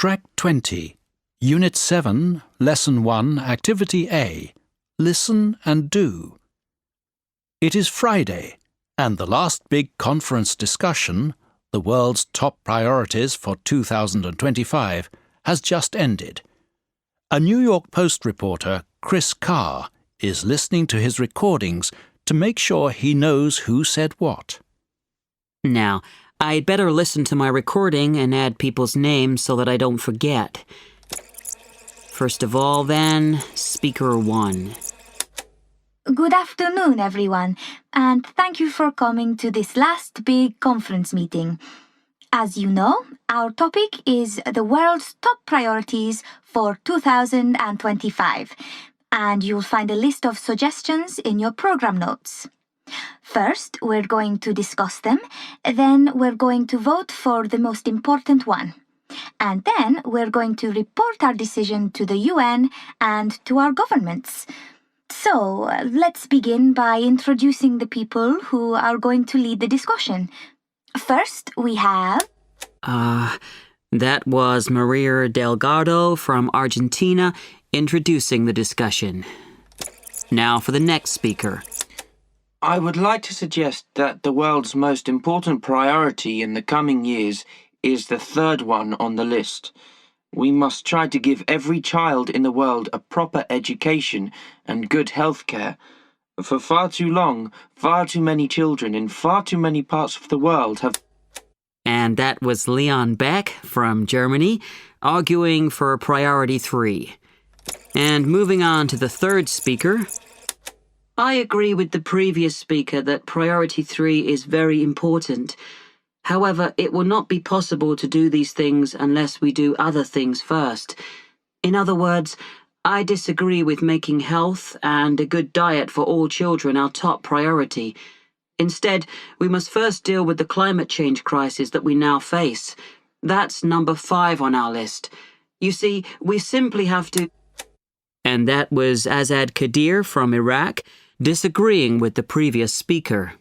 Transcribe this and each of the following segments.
Track 20, Unit 7, Lesson 1, Activity A. Listen and do. It is Friday, and the last big conference discussion, the world's top priorities for 2025, has just ended. A New York Post reporter, Chris Carr, is listening to his recordings to make sure he knows who said what. Now, I'd better listen to my recording and add people's names so that I don't forget. First of all, then, Speaker 1. Good afternoon, everyone, and thank you for coming to this last big conference meeting. As you know, our topic is the world's top priorities for 2025, and you'll find a list of suggestions in your program notes. First, we're going to discuss them, then we're going to vote for the most important one, and then we're going to report our decision to the UN and to our governments. So, let's begin by introducing the people who are going to lead the discussion. First, we have... That was Maria Delgado from Argentina introducing the discussion. Now for the next speaker. I would like to suggest that the world's most important priority in the coming years is the third one on the list. We must try to give every child in the world a proper education and good health care. For far too long, far too many children in far too many parts of the world have... And that was Leon Beck from Germany, arguing for priority 3. And moving on to the third speaker. I agree with the previous speaker that priority 3 is very important. However, it will not be possible to do these things unless we do other things first. In other words, I disagree with making health and a good diet for all children our top priority. Instead, we must first deal with the climate change crisis that we now face. That's number 5 on our list. You see, we simply have to... And that was Azad Kadir from Iraq, disagreeing with the previous speaker.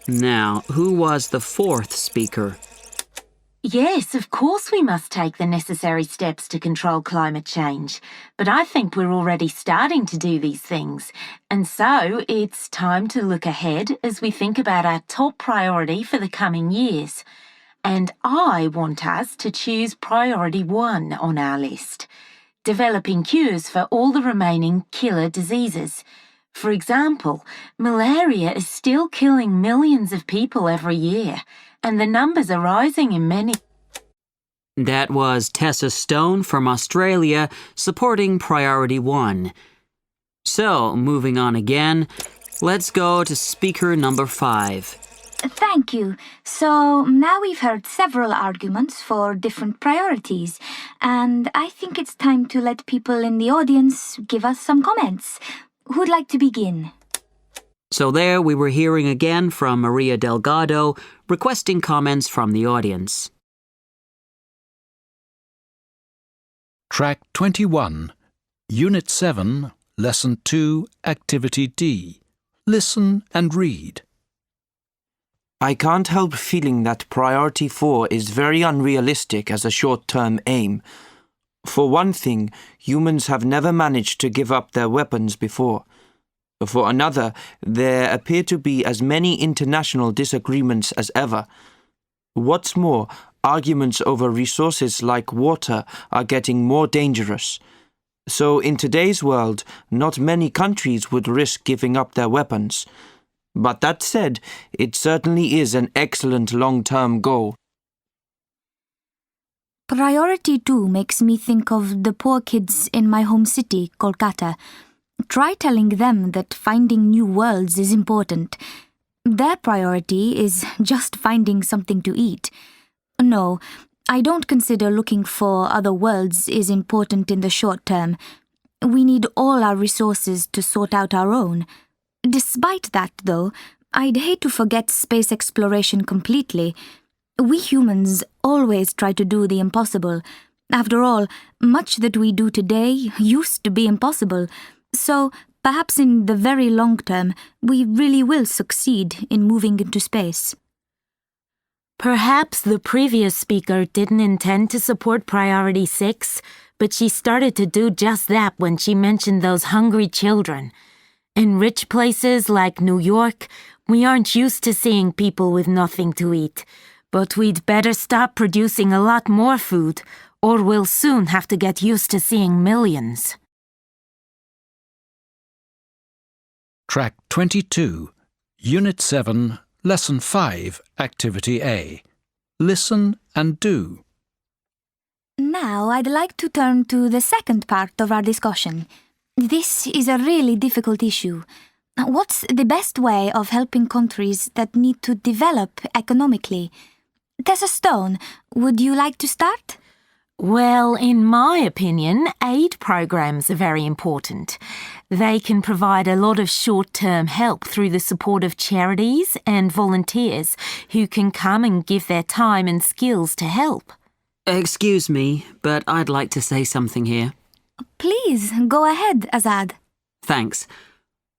Now, who was the fourth speaker? Yes, of course we must take the necessary steps to control climate change. But I think we're already starting to do these things. And so it's time to look ahead as we think about our top priority for the coming years. And I want us to choose priority 1 on our list. Developing cures for all the remaining killer diseases. For example, malaria is still killing millions of people every year, and the numbers are rising in many... That was Tessa Stone from Australia, supporting priority 1. So, moving on again, let's go to speaker number 5. Thank you. So, now we've heard several arguments for different priorities, and I think it's time to let people in the audience give us some comments. Who'd like to begin? So there we were hearing again from Maria Delgado, requesting comments from the audience. Track 21, Unit 7, Lesson 2, Activity D. Listen and read. I can't help feeling that priority 4 is very unrealistic as a short-term aim. For one thing, humans have never managed to give up their weapons before. For another, there appear to be as many international disagreements as ever. What's more, arguments over resources like water are getting more dangerous. So in today's world, not many countries would risk giving up their weapons. But that said, it certainly is an excellent long-term goal. Priority 2 makes me think of the poor kids in my home city, Kolkata. Try telling them that finding new worlds is important. Their priority is just finding something to eat. No, I don't consider looking for other worlds is important in the short term. We need all our resources to sort out our own. Despite that, though, I'd hate to forget space exploration completely. We humans always try to do the impossible. After all, much that we do today used to be impossible. So, perhaps in the very long term, we really will succeed in moving into space. Perhaps the previous speaker didn't intend to support Priority 6, but she started to do just that when she mentioned those hungry children. In rich places like New York, we aren't used to seeing people with nothing to eat, but we'd better stop producing a lot more food, or we'll soon have to get used to seeing millions. Track 22, Unit 7, Lesson 5, Activity A. Listen and do. Now I'd like to turn to the second part of our discussion. This is a really difficult issue. What's the best way of helping countries that need to develop economically? Tessa Stone, would you like to start? Well, in my opinion, aid programs are very important. They can provide a lot of short-term help through the support of charities and volunteers who can come and give their time and skills to help. Excuse me, but I'd like to say something here. Please, go ahead, Azad. Thanks.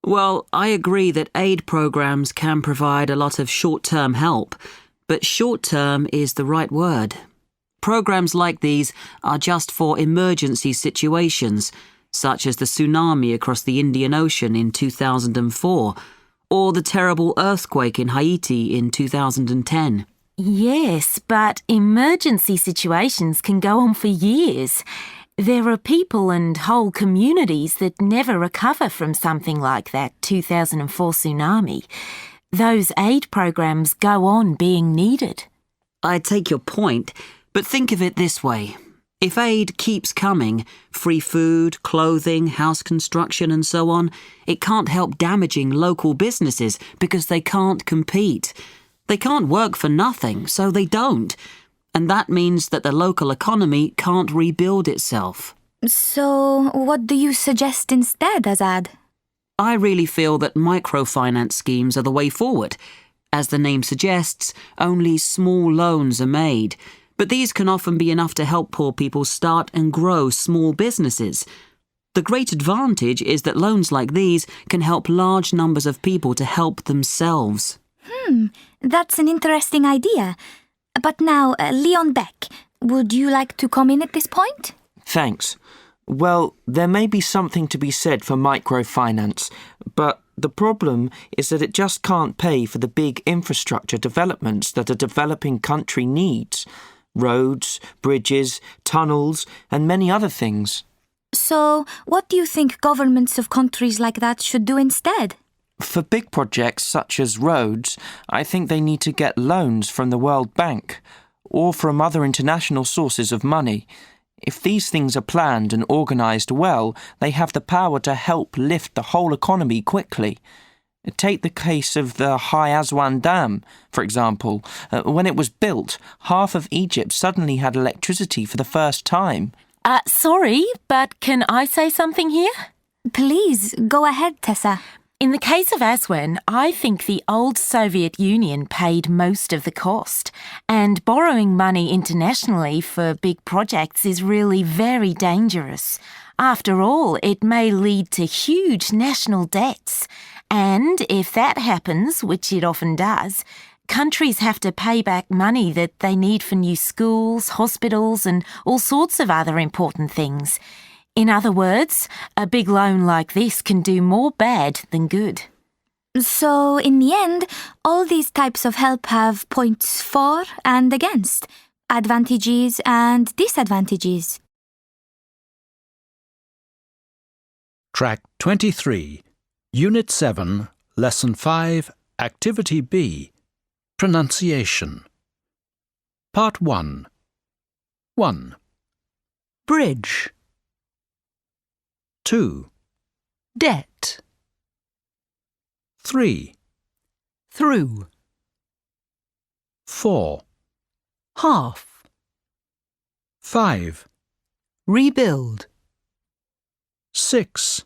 Well, I agree that aid programs can provide a lot of short-term help, but short-term is the right word. Programs like these are just for emergency situations, such as the tsunami across the Indian Ocean in 2004, or the terrible earthquake in Haiti in 2010. Yes, but emergency situations can go on for years. There are people and whole communities that never recover from something like that 2004 tsunami. Those aid programs go on being needed. I take your point, but think of it this way. If aid keeps coming, free food, clothing, house construction and so on, it can't help damaging local businesses because they can't compete. They can't work for nothing, so they don't. And that means that the local economy can't rebuild itself. So, what do you suggest instead, Azad? I really feel that microfinance schemes are the way forward. As the name suggests, only small loans are made. But these can often be enough to help poor people start and grow small businesses. The great advantage is that loans like these can help large numbers of people to help themselves. That's an interesting idea. But now, Leon Beck, would you like to come in at this point? Thanks. Well, there may be something to be said for microfinance, but the problem is that it just can't pay for the big infrastructure developments that a developing country needs. Roads, bridges, tunnels, and many other things. So, what do you think governments of countries like that should do instead? For big projects such as roads, I think they need to get loans from the World Bank or from other international sources of money. If these things are planned and organised well, they have the power to help lift the whole economy quickly. Take the case of the High Aswan Dam, for example. When it was built, half of Egypt suddenly had electricity for the first time. Sorry, but can I say something here? Please, go ahead, Tessa. In the case of Aswan, I think the old Soviet Union paid most of the cost, and borrowing money internationally for big projects is really very dangerous. After all, it may lead to huge national debts. And if that happens, which it often does, countries have to pay back money that they need for new schools, hospitals, and all sorts of other important things. In other words, a big loan like this can do more bad than good. So, in the end, all these types of help have points for and against, advantages and disadvantages. Track 23, Unit 7, Lesson 5, Activity B, Pronunciation. Part 1. 1. Bridge. 2. Debt. 3. Through. 4. Half. 5. Rebuild. 6.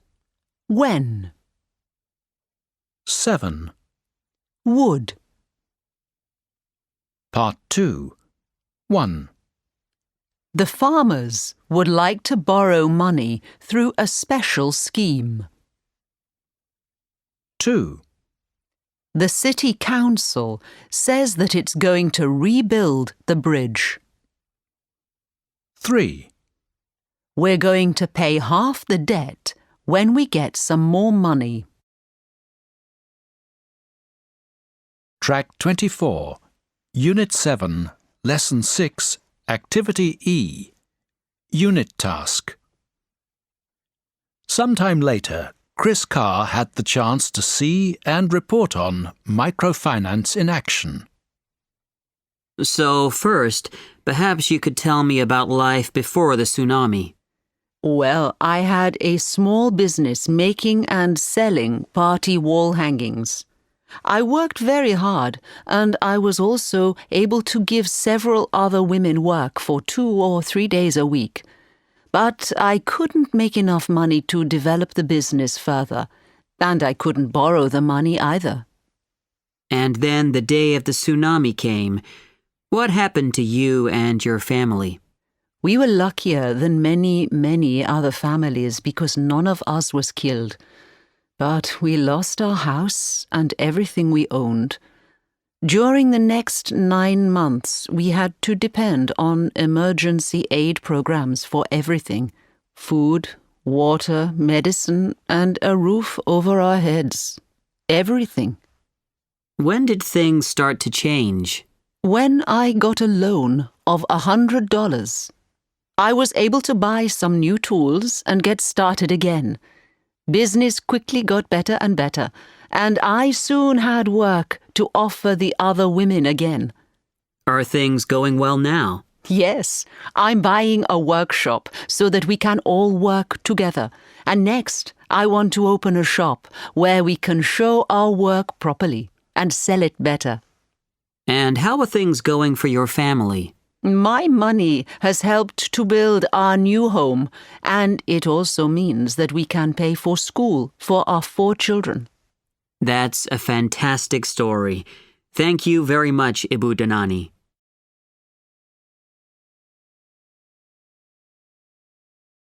When. 7. Would. Part 2. 1. The farmers would like to borrow money through a special scheme. 2. The city council says that it's going to rebuild the bridge. 3. We're going to pay half the debt when we get some more money. Track 24, Unit 7, Lesson 6, Activity E. Unit Task. Sometime later, Chris Carr had the chance to see and report on microfinance in action. So first, perhaps you could tell me about life before the tsunami. Well, I had a small business making and selling party wall hangings. I worked very hard, and I was also able to give several other women work for 2 or 3 days a week. But I couldn't make enough money to develop the business further, and I couldn't borrow the money either. And then the day of the tsunami came. What happened to you and your family? We were luckier than many, many other families because none of us was killed. But we lost our house and everything we owned. During the next 9 months, we had to depend on emergency aid programs for everything: food, water, medicine, and a roof over our heads. Everything. When did things start to change? When I got a loan of $100, I was able to buy some new tools and get started again. Business quickly got better and better, and I soon had work to offer the other women again. Are things going well now? Yes, I'm buying a workshop so that we can all work together. And next, I want to open a shop where we can show our work properly and sell it better. And how are things going for your family? My money has helped to build our new home, and it also means that we can pay for school for our 4 children. That's a fantastic story. Thank you very much, Ibu Danani.